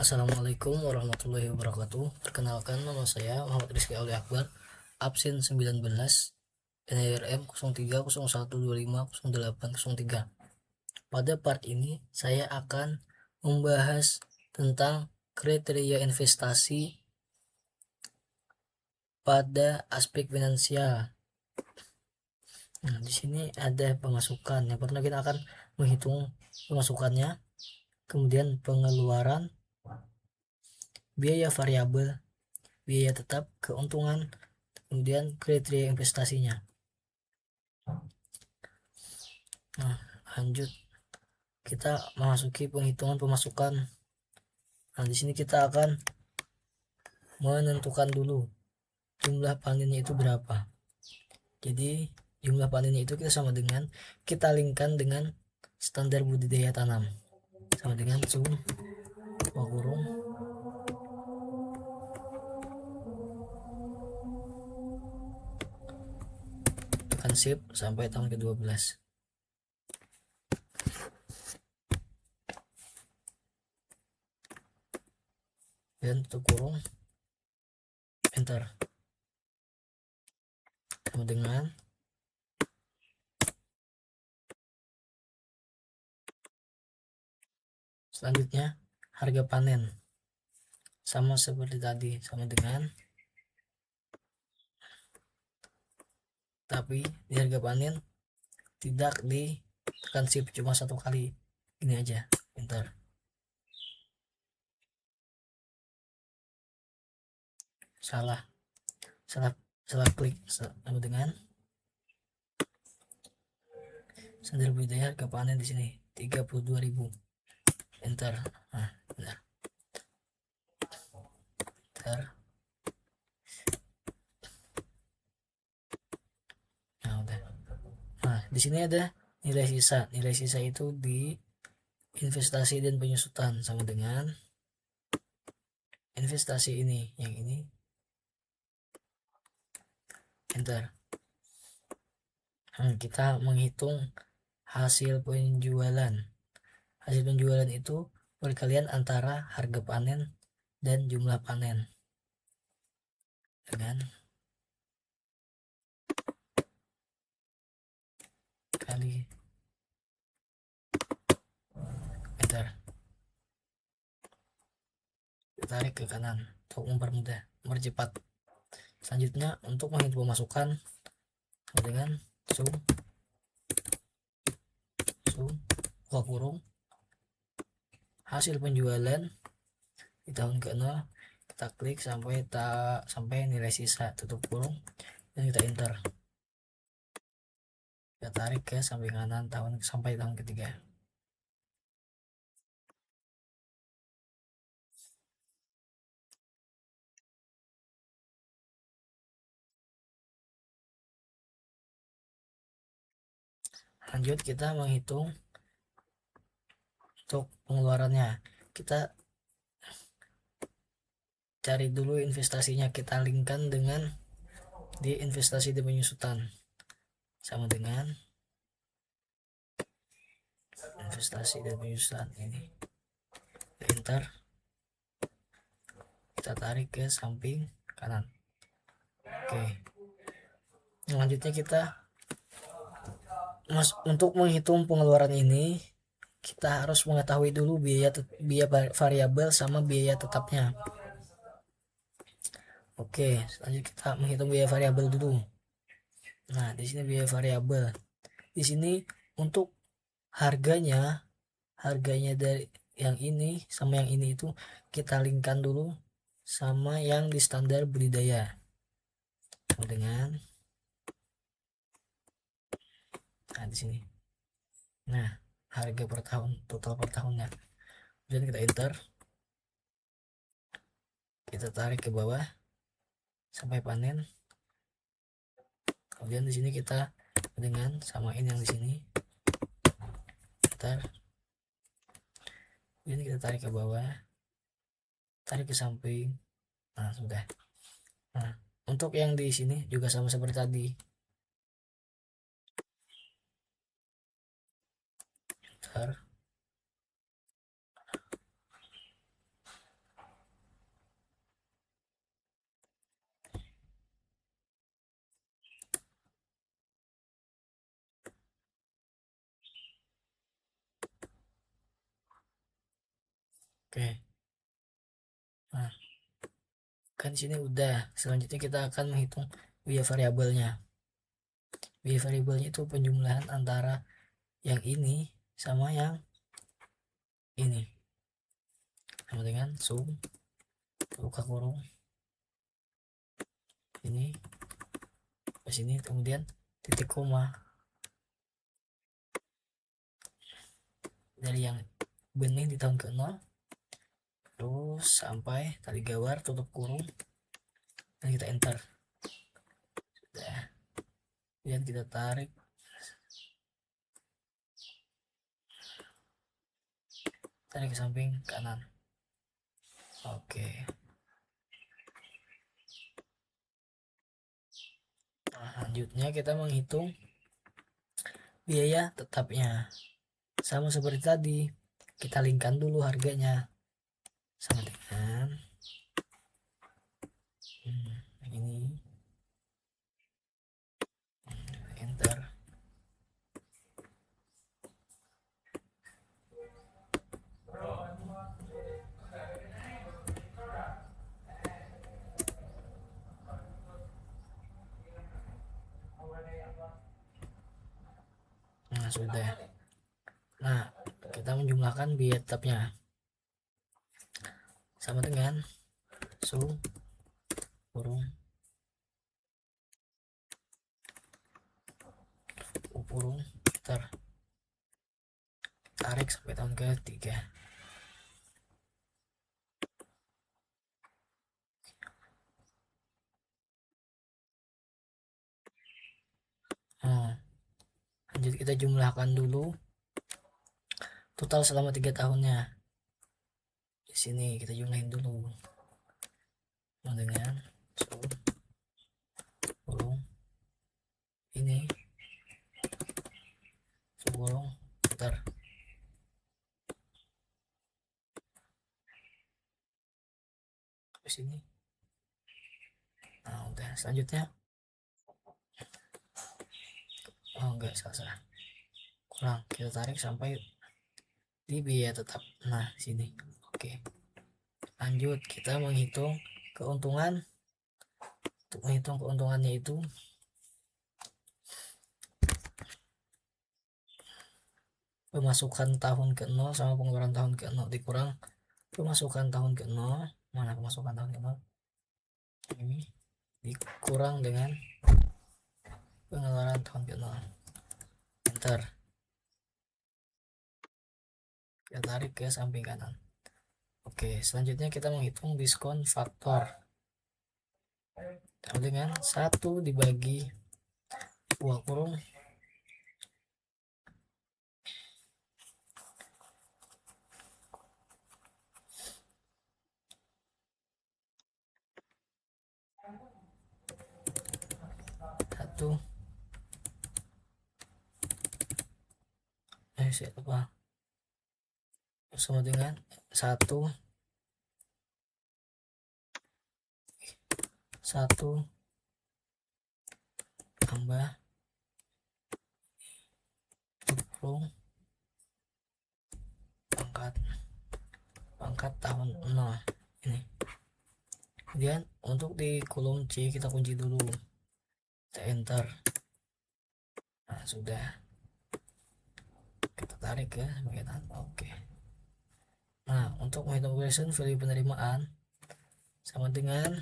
Assalamualaikum warahmatullahi wabarakatuh. Perkenalkan, nama saya Muhammad Rizky Ali Akbar, absen 19, NIRM 0301250803. Pada part ini saya akan membahas tentang kriteria investasi pada aspek finansial. Nah, di sini ada pemasukan. Yang pertama kita akan menghitung pemasukannya, kemudian pengeluaran, biaya variabel, biaya tetap, keuntungan, kemudian kriteria investasinya. Nah, lanjut kita memasuki penghitungan pemasukan. Nah, di sini kita akan menentukan dulu jumlah panennya itu berapa. Jadi jumlah panennya itu kita sama dengan, kita linkkan dengan standar budidaya tanam, sama dengan sum kurung tekan shift sampai tahun ke-12. Dan tutup kurung, enter, sama dengan selanjutnya harga panen, sama seperti tadi, sama dengan, tapi di harga panen tidak ditekan shift, cuma satu kali, ini aja, enter. salah salah klik, sama dengan standar budidaya harga panen di sini 32.000, enter. Nah, benar, enter. Nah, udah. Nah, di sini ada nilai sisa. Nilai sisa itu di investasi dan penyusutan, sama dengan investasi ini, yang ini, enter. Nah, kita menghitung hasil penjualan. Hasil penjualan itu perkalian antara harga panen dan jumlah panen, dengan kali, enter. Tarik ke kanan untuk mempermudah, mempercepat. Selanjutnya untuk menghitung pemasukan, dengan sum buka kurung hasil penjualan di tahun ke-0, kita klik sampai nilai sisa, tutup kurung, dan kita enter. Kita tarik ke samping kanan sampai tahun ketiga. Lanjut kita menghitung untuk pengeluarannya. Kita cari dulu investasinya, kita linkkan dengan di investasi di penyusutan, sama dengan investasi dan penyusutan ini, enter. Kita tarik ke samping kanan. Oke, selanjutnya kita untuk menghitung pengeluaran ini, kita harus mengetahui dulu biaya variabel sama biaya tetapnya. Oke, selanjutnya kita menghitung biaya variabel dulu. Nah, di sini biaya variabel. Di sini untuk harganya dari yang ini sama yang ini itu kita linkkan dulu sama yang di standar budidaya, dengan, nah di sini, nah harga per tahun, total per tahunnya. Kemudian kita enter, kita tarik ke bawah sampai panen. Kemudian di sini kita dengan samain yang di sini, enter. Kemudian kita tarik ke bawah, tarik ke samping. Nah, sudah. Nah, untuk yang di sini juga sama seperti tadi, enter. Oke. Nah, kan di sini udah. Selanjutnya kita akan menghitung biaya variabelnya. Biaya variabelnya itu penjumlahan antara yang ini sama yang ini, sama dengan sum buka kurung ini ke sini, kemudian titik koma dari yang benih di tahun ke-0 terus sampai tali gawar tutup kurung dan kita enter. Sudah. Kemudian kita tarik ke samping kanan. Oke. Nah, selanjutnya kita menghitung biaya tetapnya. Sama seperti tadi, kita linkkan dulu harganya sama dengan ini. Enter. Nah, sudah. Nah, kita menjumlahkan biaya tetapnya sama dengan sum kurung kurung tarik sampai tahun ke-3. Lanjut kita jumlahkan dulu total selama 3 tahunnya. Di sini kita jumlahin dulu dengan sum kurung ini sum kurung ke sini. Nah, udah. Selanjutnya enggak, salah, kurang, kita tarik sampai di biaya tetap. Nah, sini. Oke, lanjut kita menghitung keuntungan. Untuk menghitung keuntungannya itu pemasukan tahun ke-0 sama pengeluaran tahun ke-0 dikurang pemasukan tahun ke-0. Mana pemasukan tahun ke-0? Ini dikurang dengan pengeluaran tahun ke-0. Enter. Kita tarik ke samping kanan. Oke, selanjutnya kita menghitung diskon faktor. Sama dengan 1 dibagi buah kurung satu apa sama dengan 1 tambah kurung pangkat tahun 0 ini. Kemudian untuk di kolom C kita kunci dulu, kita enter. Nah, sudah, kita tarik ke bagian. Oke. Nah, untuk menghitung present value penerimaan sama dengan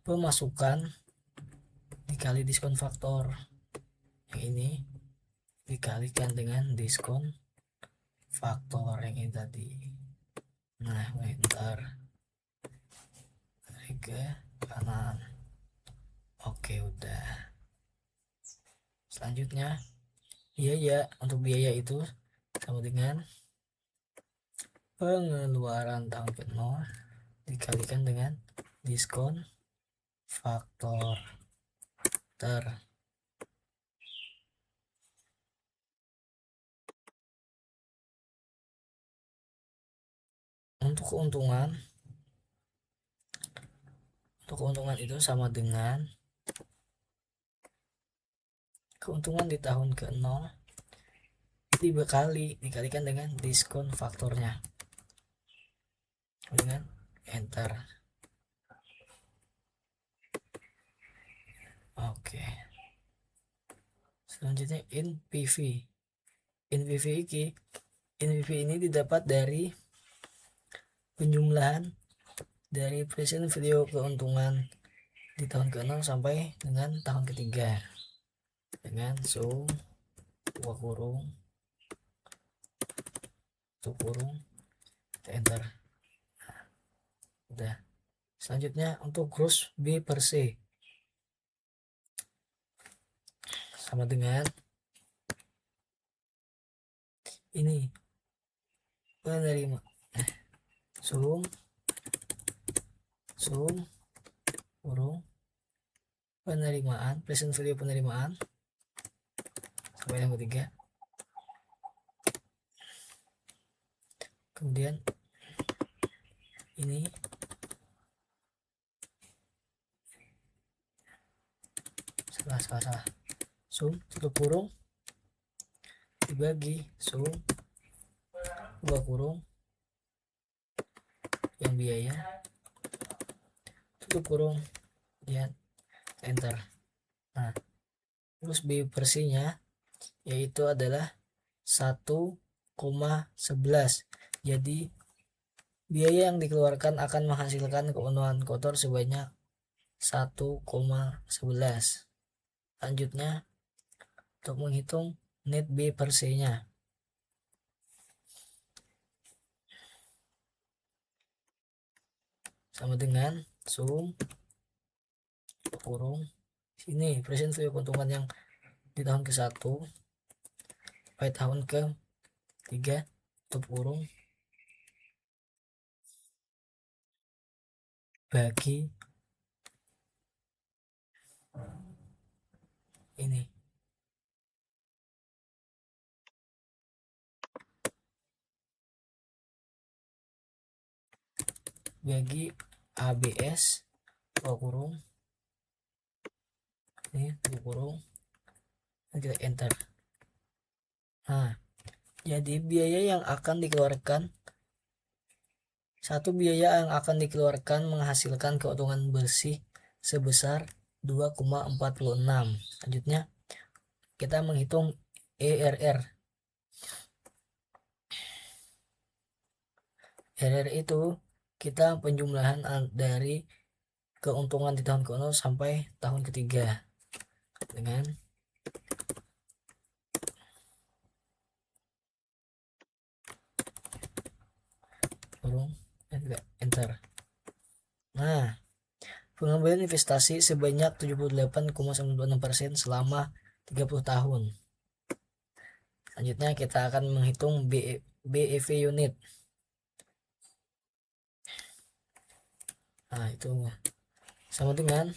pemasukan dikali diskon faktor. Yang ini dikalikan dengan diskon faktor yang ini tadi. Nah, enter, tarik ke kanan. Oke, udah. Selanjutnya biaya. Untuk biaya itu sama dengan pengeluaran tahun ke-0 dikalikan dengan diskon faktor. Untuk keuntungan itu sama dengan keuntungan di tahun ke-0 dikalikan dengan diskon faktornya dengan enter. Oke, selanjutnya NPV ini didapat dari penjumlahan dari present value keuntungan di tahun ke-6 sampai dengan tahun ketiga dengan sum buka kurung tutup kurung enter. Udah. Selanjutnya untuk gross B per C sama dengan ini penerima sum kurung penerimaan present value penerimaan sampai yang ketiga, kemudian ini salah sum tutup kurung dibagi sum buka kurung yang biaya tutup kurung dan enter. Nah, terus B versinya yaitu adalah 1,11. Jadi biaya yang dikeluarkan akan menghasilkan keuntungan kotor sebanyak 1,11. Selanjutnya untuk menghitung net B per C-nya. Sama dengan sum kurung sini present value keuntungan yang di tahun ke-1 sampai tahun ke-3 tutup kurung bagi ini bagi ABS buka kurung ini tutup kurung dan kita enter. Nah, jadi biaya yang akan dikeluarkan menghasilkan keuntungan bersih sebesar 2,46. Selanjutnya kita menghitung ERR. ERR itu kita penjumlahan dari keuntungan di tahun ke-0 sampai tahun ketiga dengan kurung dan kita enter. Nah, pengembalian investasi sebanyak 78,96% selama 30 tahun. Selanjutnya kita akan menghitung BEV unit. Nah, itu sama dengan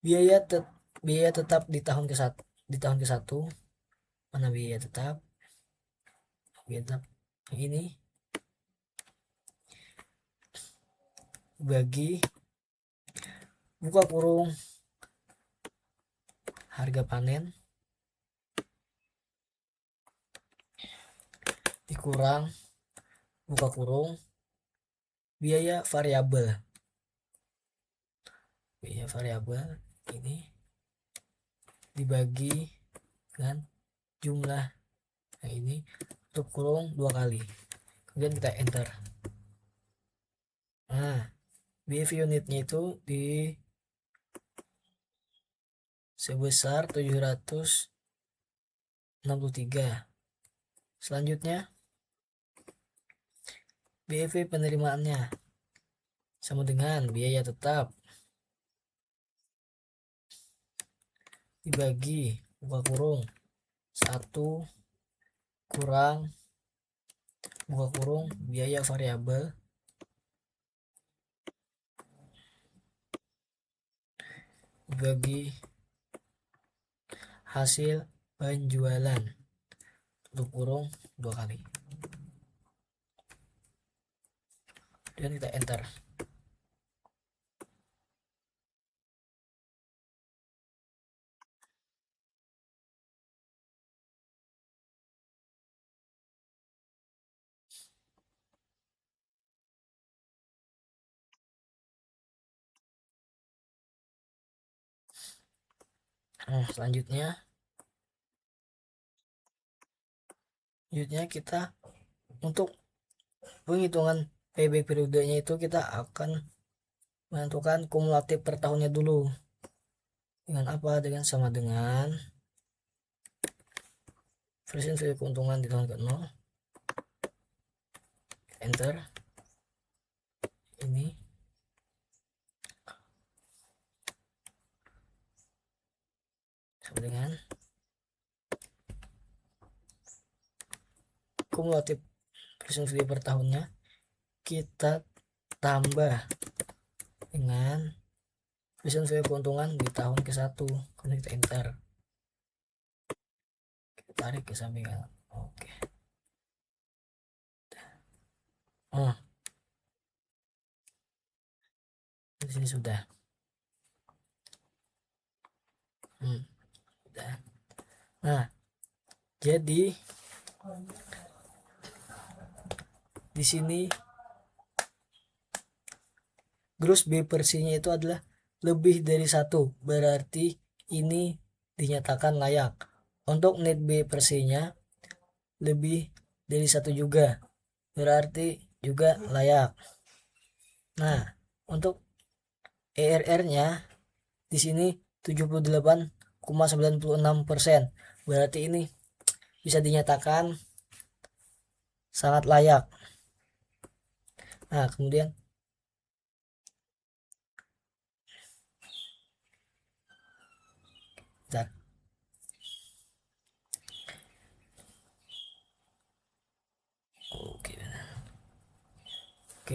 biaya tetap di tahun ke-1 mana biaya tetap ini bagi buka kurung harga panen dikurang buka kurung biaya variabel ini dibagi dengan jumlah yang ini tutup kurung 2 kali kemudian kita enter. Nah, BEV unitnya itu di sebesar 763. Selanjutnya BEV penerimaannya sama dengan biaya tetap dibagi buka kurung 1 kurang buka kurung biaya variabel dibagi hasil penjualan tutup kurung 2 kali dan kita enter. Selanjutnya kita untuk penghitungan payback periodenya itu kita akan menentukan kumulatif per tahunnya dulu. Dengan apa? Dengan sama dengan present value keuntungan di tahun ke-0, enter ini sama dengan kumulatif present value per tahunnya kita tambah dengan present value keuntungan di tahun ke-1. Kemudian kita enter, kita tarik ke samping kanan. Oke. Di sini sudah. Sudah. Nah, jadi di sini gross B per C-nya itu adalah lebih dari 1, berarti ini dinyatakan layak. Untuk net B per C-nya lebih dari 1 juga, berarti juga layak. Nah, untuk ERR-nya di sini 78,96%, berarti ini bisa dinyatakan sangat layak. Nah, kemudian bentar. Oke,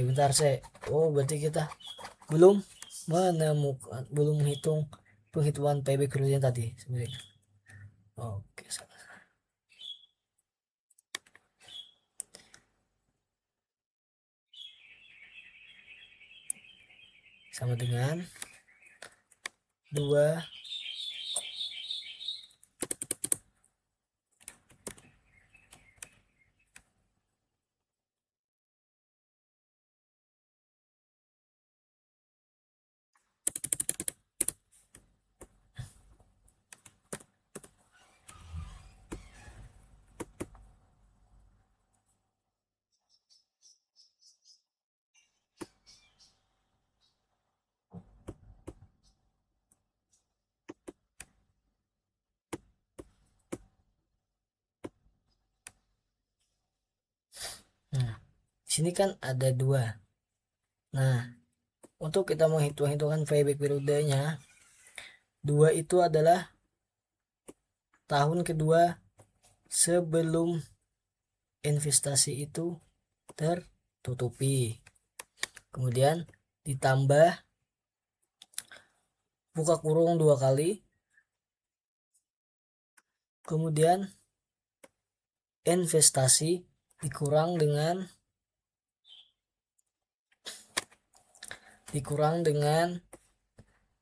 bentar saya. Berarti kita belum menghitung penghitungan payback period tadi sebenarnya. Oke, sama dengan 2 Nah, sini kan ada 2. Nah, untuk kita menghitung-hitungan payback periodenya, 2 itu adalah tahun kedua sebelum investasi itu tertutupi. Kemudian ditambah buka kurung 2 kali. Kemudian investasi dikurang dengan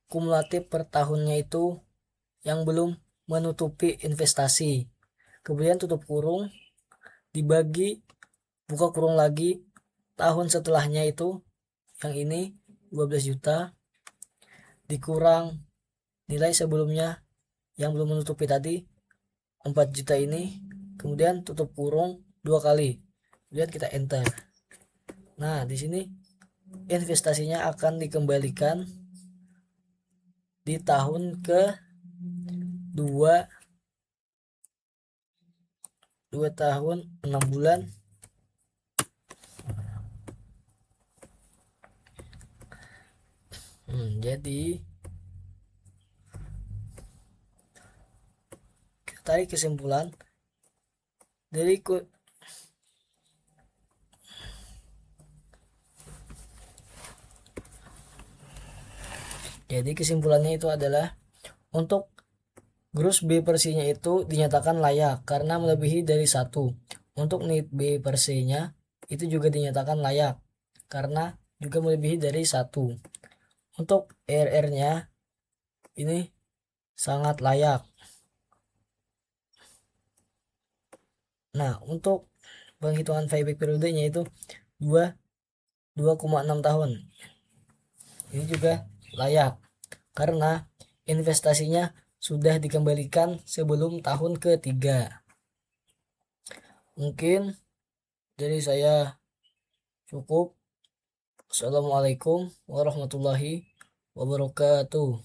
kumulatif per tahunnya itu yang belum menutupi investasi. Kemudian tutup kurung dibagi buka kurung lagi tahun setelahnya itu yang ini 12 juta dikurang nilai sebelumnya yang belum menutupi tadi 4 juta ini, kemudian tutup kurung 2 kali. Kemudian kita enter. Nah, di sini investasinya akan dikembalikan di tahun ke-2 2 tahun 6 bulan. Jadi kita tarik kesimpulan dari kesimpulannya itu adalah untuk gross B per C-nya itu dinyatakan layak karena melebihi dari 1. Untuk net B per C-nya itu juga dinyatakan layak karena juga melebihi dari 1. Untuk ERR-nya ini sangat layak. Nah, untuk penghitungan payback periodenya itu 2,6 tahun. Ini juga layak karena investasinya sudah dikembalikan sebelum tahun ketiga. Mungkin dari saya cukup. Assalamualaikum warahmatullahi wabarakatuh.